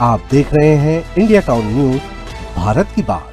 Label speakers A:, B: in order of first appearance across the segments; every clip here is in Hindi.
A: आप देख रहे हैं इंडिया टाउन न्यूज, भारत की बात।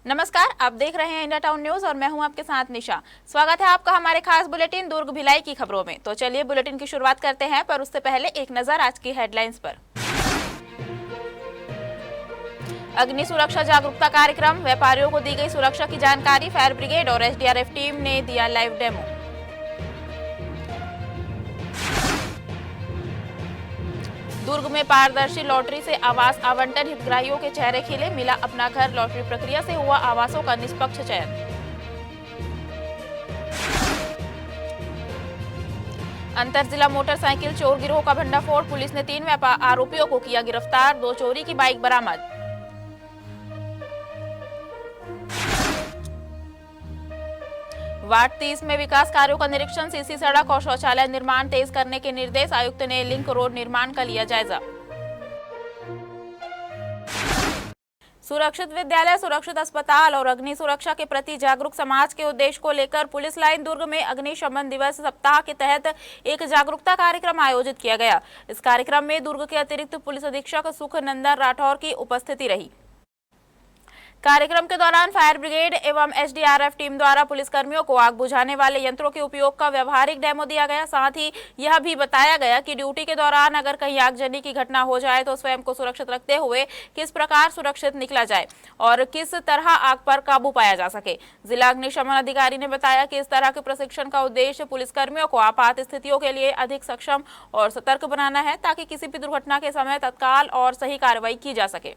B: नमस्कार, आप देख रहे हैं इंडिया टाउन न्यूज और मैं हूं आपके साथ निशा। स्वागत है आपका हमारे खास बुलेटिन दुर्ग भिलाई की खबरों में। तो चलिए बुलेटिन की शुरुआत करते हैं, पर उससे पहले एक नजर आज की हेडलाइंस पर। अग्नि सुरक्षा जागरूकता कार्यक्रम, व्यापारियों को दी गई सुरक्षा की जानकारी। फायर ब्रिगेड और एसडीआरएफ टीम ने दिया लाइव डेमो। दुर्ग में पारदर्शी लॉटरी से आवास आवंटन, हितग्राहियों के चेहरे खिले। मिला अपना घर, लॉटरी प्रक्रिया से हुआ आवासों का निष्पक्ष चयन। अंतर जिला मोटरसाइकिल चोर गिरोह का भंडाफोड़, पुलिस ने 3 आरोपियों को किया गिरफ्तार। 2 चोरी की बाइक बरामद। वार्ड 30 में विकास कार्यों का निरीक्षण, सीसी सड़क और शौचालय निर्माण तेज करने के निर्देश। आयुक्त ने लिंक रोड निर्माण का लिया जायजा। सुरक्षित विद्यालय, सुरक्षित अस्पताल और अग्नि सुरक्षा के प्रति जागरूक समाज के उद्देश्य को लेकर पुलिस लाइन दुर्ग में अग्निशमन दिवस सप्ताह के तहत एक जागरूकता कार्यक्रम आयोजित किया गया। इस कार्यक्रम में दुर्ग के अतिरिक्त पुलिस अधीक्षक सुख नंदन राठौर की उपस्थिति रही। कार्यक्रम के दौरान फायर ब्रिगेड एवं एसडीआरएफ टीम द्वारा पुलिसकर्मियों को आग बुझाने वाले यंत्रों के उपयोग का व्यवहारिक डेमो दिया गया। साथ ही यह भी बताया गया कि ड्यूटी के दौरान अगर कहीं आगजनी की घटना हो जाए तो स्वयं को सुरक्षित रखते हुए किस प्रकार सुरक्षित निकला जाए और किस तरह आग पर काबू पाया जा सके। जिला अग्निशमन अधिकारी ने बताया कि इस तरह के प्रशिक्षण का उद्देश्य पुलिसकर्मियों को आपात स्थितियों के लिए अधिक सक्षम और सतर्क बनाना है, ताकि किसी भी दुर्घटना के समय तत्काल और सही कार्रवाई की जा सके।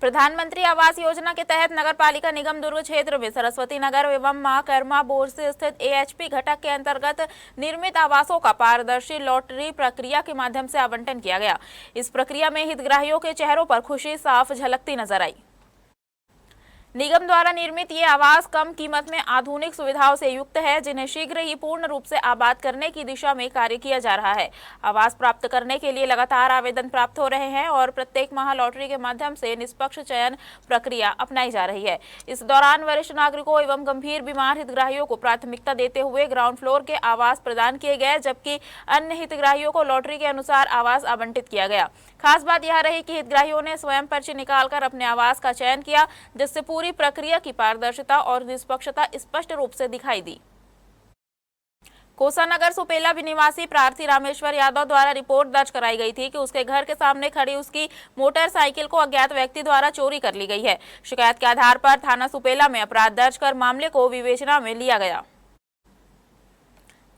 B: प्रधानमंत्री आवास योजना के तहत नगर पालिका निगम दुर्ग क्षेत्र में सरस्वती नगर एवं मां कर्मा बोर्ड से स्थित एएचपी घटक के अंतर्गत निर्मित आवासों का पारदर्शी लॉटरी प्रक्रिया के माध्यम से आवंटन किया गया। इस प्रक्रिया में हितग्राहियों के चेहरों पर खुशी साफ झलकती नजर आई। निगम द्वारा निर्मित ये आवास कम कीमत में आधुनिक सुविधाओं से युक्त है, जिन्हें शीघ्र ही पूर्ण रूप से आबाद करने की दिशा में कार्य किया जा रहा है। आवास प्राप्त करने के लिए लगातार आवेदन प्राप्त हो रहे हैं और प्रत्येक माह लॉटरी के माध्यम से निष्पक्ष चयन प्रक्रिया अपनाई जा रही है। इस दौरान वरिष्ठ नागरिकों एवं गंभीर बीमार हितग्राहियों को प्राथमिकता देते हुए ग्राउंड फ्लोर के आवास प्रदान किए गए, जबकि अन्य हितग्राहियों को लॉटरी के अनुसार आवास आवंटित किया गया। खास बात यह रही कि हितग्राहियों ने स्वयं पर्ची निकालकर अपने आवास का चयन किया, जिससे पूरी प्रक्रिया की पारदर्शिता और निष्पक्षता स्पष्ट रूप से दिखाई दी। कोसानगर सुपेला निवासी प्रार्थी रामेश्वर यादव द्वारा रिपोर्ट दर्ज कराई गई थी कि उसके घर के सामने खड़ी उसकी मोटरसाइकिल को अज्ञात व्यक्ति द्वारा चोरी कर ली गई है। शिकायत के आधार पर थाना सुपेला में अपराध दर्ज कर मामले को विवेचना में लिया गया।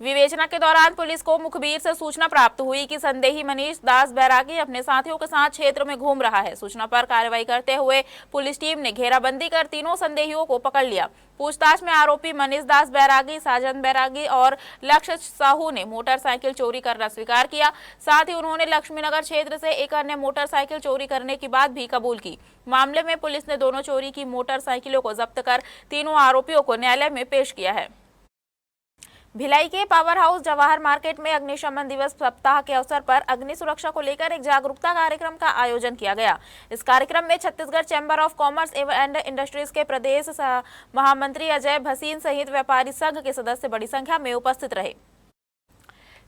B: विवेचना के दौरान पुलिस को मुखबिर से सूचना प्राप्त हुई कि संदेही मनीष दास बैरागी अपने साथियों के साथ क्षेत्र में घूम रहा है। सूचना पर कार्रवाई करते हुए पुलिस टीम ने घेराबंदी कर तीनों संदेहियों को पकड़ लिया। पूछताछ में आरोपी मनीष दास बैरागी, साजन बैरागी और लक्ष्य साहू ने मोटरसाइकिल चोरी करना स्वीकार किया। साथ ही उन्होंने लक्ष्मीनगर क्षेत्र से एक अन्य मोटरसाइकिल चोरी करने की बात भी कबूल की। मामले में पुलिस ने दोनों चोरी की मोटरसाइकिलों को जब्त कर तीनों आरोपियों को न्यायालय में पेश किया है। भिलाई के पावर हाउस जवाहर मार्केट में अग्निशमन दिवस सप्ताह के अवसर पर अग्नि सुरक्षा को लेकर एक जागरूकता कार्यक्रम का आयोजन किया गया। इस कार्यक्रम में Chhattisgarh chamber of commerce and industries के प्रदेश महामंत्री अजय भसीन सहित व्यापारी संघ के सदस्य बड़ी संख्या में उपस्थित रहे।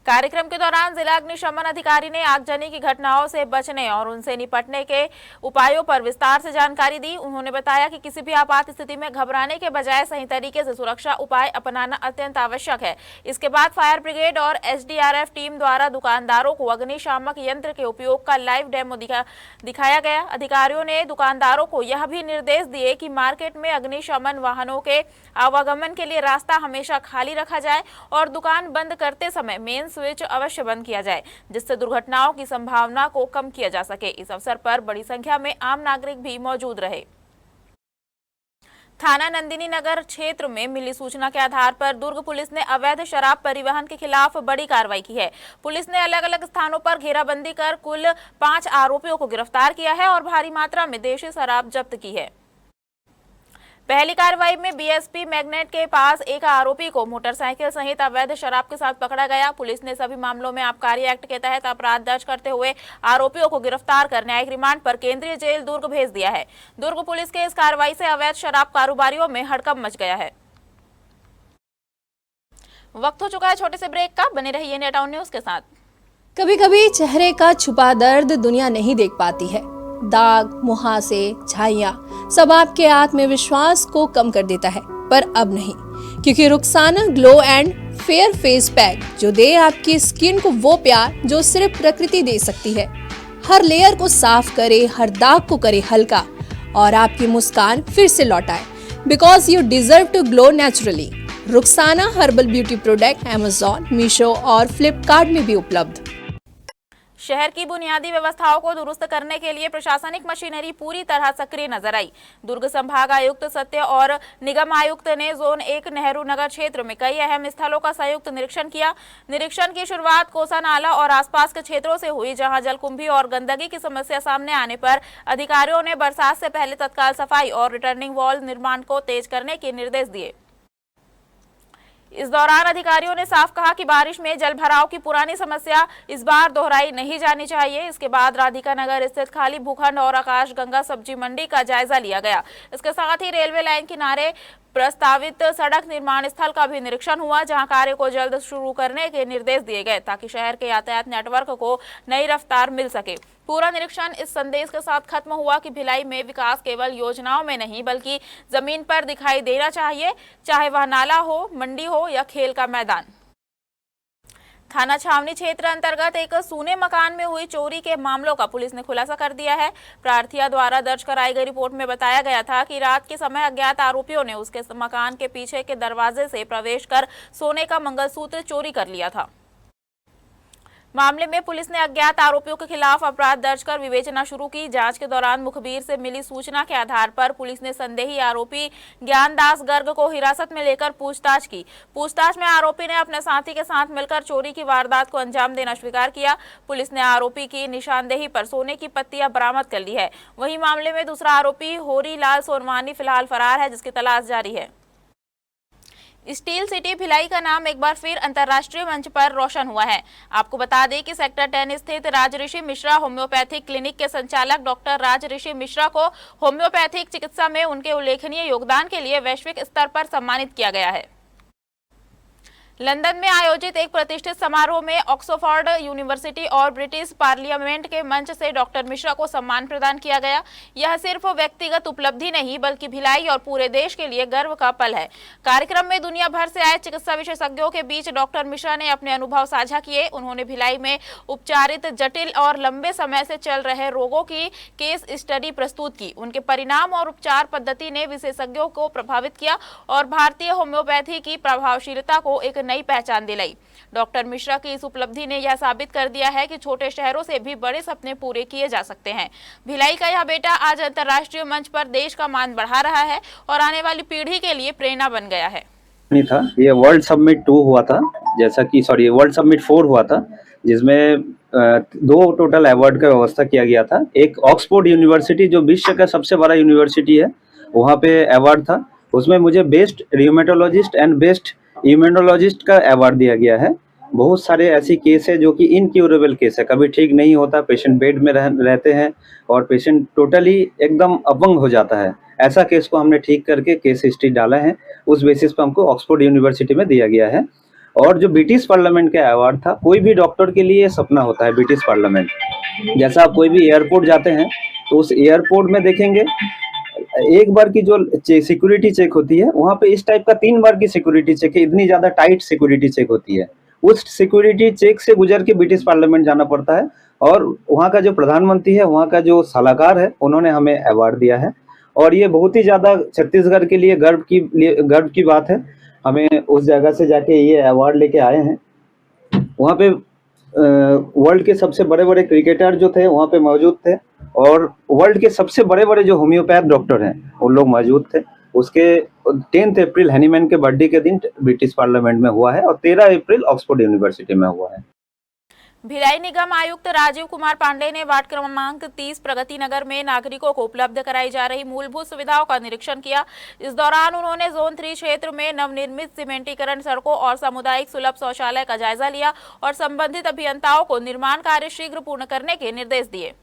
B: कार्यक्रम के दौरान जिला अग्निशमन अधिकारी ने आगजनी की घटनाओं से बचने और उनसे निपटने के उपायों पर विस्तार से जानकारी दी। उन्होंने बताया कि किसी भी आपात स्थिति में घबराने के बजाय सही तरीके से सुरक्षा उपाय अपनाना अत्यंत आवश्यक है। इसके बाद फायर ब्रिगेड और एसडीआरएफ टीम द्वारा दुकानदारों को अग्निशामक यंत्र के उपयोग का लाइव डेमो दिखाया गया। अधिकारियों ने दुकानदारों को यह भी निर्देश दिए कि मार्केट में अग्निशमन वाहनों के आवागमन के लिए रास्ता हमेशा खाली रखा जाए और दुकान बंद करते समय मेन स्विच अवश्य बंद किया जाए, जिससे दुर्घटनाओं की संभावना को कम किया जा सके। इस अवसर पर बड़ी संख्या में आम नागरिक भी मौजूद रहे। थाना नंदिनी नगर क्षेत्र में मिली सूचना के आधार पर दुर्ग पुलिस ने अवैध शराब परिवहन के खिलाफ बड़ी कार्रवाई की है। पुलिस ने अलग अलग स्थानों पर घेराबंदी कर कुल 5 आरोपियों को गिरफ्तार किया है और भारी मात्रा में देशी शराब जब्त की है। पहली कार्रवाई में बीएसपी मैग्नेट के पास एक आरोपी को मोटरसाइकिल सहित अवैध शराब के साथ पकड़ा गया। पुलिस ने सभी मामलों में आबकारी एक्ट के तहत अपराध दर्ज करते हुए आरोपियों को गिरफ्तार कर न्यायिक रिमांड पर केंद्रीय जेल दुर्ग भेज दिया है। दुर्ग पुलिस के इस कार्रवाई से अवैध शराब कारोबारियों में हड़कंप मच गया है। वक्त हो चुका है छोटे से ब्रेक का, बने रहिए इंडिया टाउन न्यूज के साथ।
C: कभी कभी चेहरे का छुपा दर्द दुनिया नहीं देख पाती है। दाग, मुहासे, झाइयां सब आपके आत्मविश्वास को कम कर देता है, पर अब नहीं, क्योंकि Rukhsana glow and fair face pack जो दे आपकी स्किन को वो प्यार जो सिर्फ प्रकृति दे सकती है। हर लेयर को साफ करे, हर दाग को करे हल्का और आपकी मुस्कान फिर से लौटाए, because you deserve to glow naturally. Rukhsana herbal beauty product Amazon, Meesho और फ्लिपकार्ट में भी उपलब्ध।
B: शहर की बुनियादी व्यवस्थाओं को दुरुस्त करने के लिए प्रशासनिक मशीनरी पूरी तरह सक्रिय नजर आई। दुर्ग संभाग आयुक्त सत्य और निगम आयुक्त ने जोन 1 नेहरू नगर क्षेत्र में कई अहम स्थलों का संयुक्त निरीक्षण किया। निरीक्षण की शुरुआत कोसा नाला और आसपास के क्षेत्रों से हुई, जहां जलकुंभी और गंदगी की समस्या सामने आने पर अधिकारियों ने बरसात से पहले तत्काल सफाई और रिटर्निंग वॉल निर्माण को तेज करने के निर्देश दिए। इस दौरान अधिकारियों ने साफ कहा कि बारिश में जल भराव की पुरानी समस्या इस बार दोहराई नहीं जानी चाहिए। इसके बाद राधिका नगर स्थित खाली भूखंड और आकाश गंगा सब्जी मंडी का जायजा लिया गया। इसके साथ ही रेलवे लाइन किनारे प्रस्तावित सड़क निर्माण स्थल का भी निरीक्षण हुआ, जहां कार्य को जल्द शुरू करने के निर्देश दिए गए ताकि शहर के यातायात नेटवर्क को नई रफ्तार मिल सके। पूरा निरीक्षण इस संदेश के साथ खत्म हुआ कि भिलाई में विकास केवल योजनाओं में नहीं बल्कि जमीन पर दिखाई देना चाहिए, चाहे वह नाला हो, मंडी हो या खेल का मैदान। थाना छावनी क्षेत्र अंतर्गत एक सूने मकान में हुई चोरी के मामलों का पुलिस ने खुलासा कर दिया है। प्रार्थिया द्वारा दर्ज कराई गई रिपोर्ट में बताया गया था कि रात के समय अज्ञात आरोपियों ने उसके मकान के पीछे के दरवाजे से प्रवेश कर सोने का मंगलसूत्र चोरी कर लिया था। मामले में पुलिस ने अज्ञात आरोपियों के खिलाफ अपराध दर्ज कर विवेचना शुरू की। जांच के दौरान मुखबिर से मिली सूचना के आधार पर पुलिस ने संदेही आरोपी ज्ञानदास गर्ग को हिरासत में लेकर पूछताछ की। पूछताछ में आरोपी ने अपने साथी के साथ मिलकर चोरी की वारदात को अंजाम देना स्वीकार किया। पुलिस ने आरोपी की निशानदेही पर सोने की पत्तियां बरामद कर ली है। वहीं मामले में दूसरा आरोपी होरी लाल सोनवानी फिलहाल फरार है, जिसकी तलाश जारी है। स्टील सिटी भिलाई का नाम एक बार फिर अंतर्राष्ट्रीय मंच पर रोशन हुआ है। आपको बता दें कि सेक्टर 10 स्थित राजऋषि मिश्रा होम्योपैथिक क्लिनिक के संचालक डॉक्टर राजऋषि मिश्रा को होम्योपैथिक चिकित्सा में उनके उल्लेखनीय योगदान के लिए वैश्विक स्तर पर सम्मानित किया गया है। लंदन में आयोजित एक प्रतिष्ठित समारोह में ऑक्सफोर्ड यूनिवर्सिटी और ब्रिटिश पार्लियामेंट के मंच से डॉक्टर मिश्रा को सम्मान प्रदान किया गया। यह सिर्फ व्यक्तिगत उपलब्धि नहीं बल्कि भिलाई और पूरे देश के लिए गर्व का पल है। कार्यक्रम में दुनिया भर से आए चिकित्सा विशेषज्ञों के बीच डॉक्टर मिश्रा ने अपने अनुभव साझा किए। उन्होंने भिलाई में उपचारित जटिल और लंबे समय से चल रहे रोगों की केस स्टडी प्रस्तुत की। उनके परिणाम और उपचार पद्धति ने विशेषज्ञों को प्रभावित किया और भारतीय होम्योपैथी की प्रभावशीलता को एक नई पहचान दिलाई। डॉक्टर मिश्रा की इस उपलब्धि ने यह साबित कर दिया है कि छोटे शहरों से भी बड़े सपने पूरे किए जा सकते हैं। भिलाई का यह बेटा आज अंतर्राष्ट्रीय मंच पर देश का मान बढ़ा रहा है और आने वाली पीढ़ी के लिए प्रेरणा बन गया है।
D: नहीं था, ये वर्ल्ड समिट 2 हुआ था, वर्ल्ड समिट 4 हुआ था, जिसमें 2 टोटल अवार्ड का व्यवस्था किया गया था। एक ऑक्सफोर्ड यूनिवर्सिटी जो विश्व का सबसे बड़ा यूनिवर्सिटी है, वहाँ पे अवार्ड था। उसमें मुझे बेस्ट रियूमेटोलॉजिस्ट एंड बेस्ट इम्यूनोलॉजिस्ट का अवार्ड दिया गया है। बहुत सारे ऐसी केस है जो कि इनक्यूरेबल केस है, कभी ठीक नहीं होता, पेशेंट बेड में रहते हैं और पेशेंट टोटली एकदम अपंग हो जाता है। ऐसा केस को हमने ठीक करके केस हिस्ट्री डाला है, उस बेसिस पर हमको ऑक्सफोर्ड यूनिवर्सिटी में दिया गया है। और जो ब्रिटिश पार्लियामेंट का अवार्ड था, कोई भी डॉक्टर के लिए सपना होता है ब्रिटिश पार्लियामेंट। जैसा आप कोई भी एयरपोर्ट जाते हैं तो उस एयरपोर्ट में देखेंगे एक बार की जो सिक्योरिटी चेक होती है, वहाँ पे इस टाइप का 3 बार की सिक्योरिटी चेक है, इतनी ज्यादा टाइट सिक्योरिटी चेक होती है। उस सिक्योरिटी चेक से गुजर के ब्रिटिश पार्लियामेंट जाना पड़ता है और वहाँ का जो प्रधानमंत्री है, वहाँ का जो सलाहकार है, उन्होंने हमें अवार्ड दिया है। और ये बहुत ही ज्यादा छत्तीसगढ़ के लिए गर्व की बात है। हमें उस जगह से जाके ये अवार्ड लेके आए हैं। वहाँ पे वर्ल्ड के सबसे बड़े बड़े क्रिकेटर जो थे वहाँ पे मौजूद थे और वर्ल्ड के सबसे बड़े बड़े जो होम्योपैथ डॉक्टर हैं वो लोग मौजूद थे। उसके 10 अप्रैल हनीमैन के बर्थडे के दिन ब्रिटिश पार्लियामेंट में हुआ है और 13 अप्रैल ऑक्सफोर्ड यूनिवर्सिटी में हुआ है।
B: भिलाई निगम आयुक्त राजीव कुमार पांडे ने वार्ड क्रमांक 30 प्रगति नगर में नागरिकों को उपलब्ध कराई जा रही मूलभूत सुविधाओं का निरीक्षण किया। इस दौरान उन्होंने जोन 3 क्षेत्र में नवनिर्मित सीमेंटीकरण सड़कों और सामुदायिक सुलभ शौचालय का जायजा लिया और संबंधित अभियंताओं को निर्माण कार्य शीघ्र पूर्ण करने के निर्देश दिए।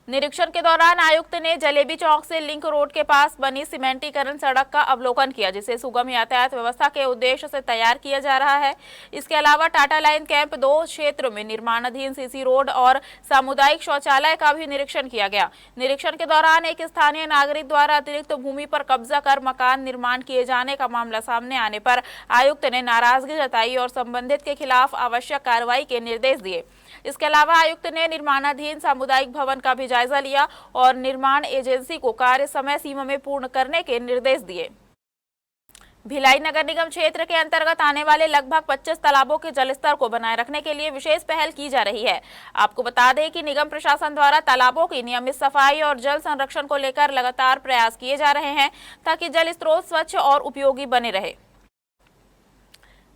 B: निरीक्षण के दौरान आयुक्त ने जलेबी चौक से लिंक रोड के पास बनी सीमेंटीकरण सड़क का अवलोकन किया, जिसे सुगम यातायात व्यवस्था के उद्देश्य से तैयार किया जा रहा है। इसके अलावा टाटा लाइन कैंप 2 क्षेत्र में निर्माणाधीन सीसी रोड और सामुदायिक शौचालय का भी निरीक्षण किया गया। निरीक्षण के दौरान एक स्थानीय नागरिक द्वारा अतिरिक्त भूमि पर कब्जा कर मकान निर्माण किए जाने का मामला सामने आने पर आयुक्त ने नाराजगी जताई और संबंधित के खिलाफ आवश्यक कार्रवाई के निर्देश दिए। इसके अलावा आयुक्त ने निर्माणाधीन सामुदायिक भवन का भी जायजा लिया और निर्माण एजेंसी को कार्य समय सीमा में पूर्ण करने के निर्देश दिए। भिलाई नगर निगम क्षेत्र के अंतर्गत आने वाले लगभग 25 तालाबों के जलस्तर को बनाए रखने के लिए विशेष पहल की जा रही है। आपको बता दें कि निगम प्रशासन द्वारा तालाबों की नियमित सफाई और जल संरक्षण को लेकर लगातार प्रयास किए जा रहे हैं ताकि जल स्रोत स्वच्छ और उपयोगी बने रहे।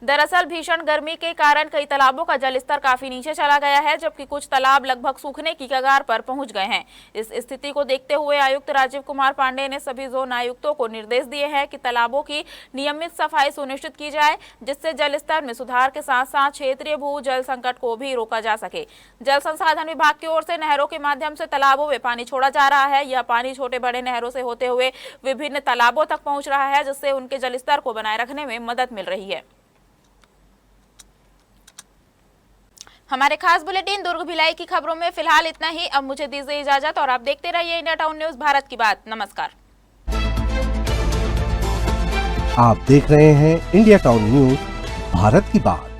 B: दरअसल भीषण गर्मी के कारण कई तालाबों का जलस्तर काफी नीचे चला गया है, जबकि कुछ तालाब लगभग सूखने की कगार पर पहुंच गए हैं। इस स्थिति को देखते हुए आयुक्त राजीव कुमार पांडे ने सभी जोन आयुक्तों को निर्देश दिए हैं कि तालाबों की नियमित सफाई सुनिश्चित की जाए, जिससे जलस्तर में सुधार के साथ साथ क्षेत्रीय भू जल संकट को भी रोका जा सके। जल संसाधन विभाग की ओर से नहरों के माध्यम से तालाबों में पानी छोड़ा जा रहा है। यह पानी छोटे बड़े नहरों से होते हुए विभिन्न तालाबों तक पहुंच रहा है, जिससे उनके जलस्तर को बनाए रखने में मदद मिल रही है। हमारे खास बुलेटिन दुर्ग भिलाई की खबरों में फिलहाल इतना ही। अब मुझे दीजिए इजाजत और आप देखते रहिए इंडिया टाउन न्यूज भारत की बात। नमस्कार।
A: आप देख रहे हैं इंडिया टाउन न्यूज भारत की बात।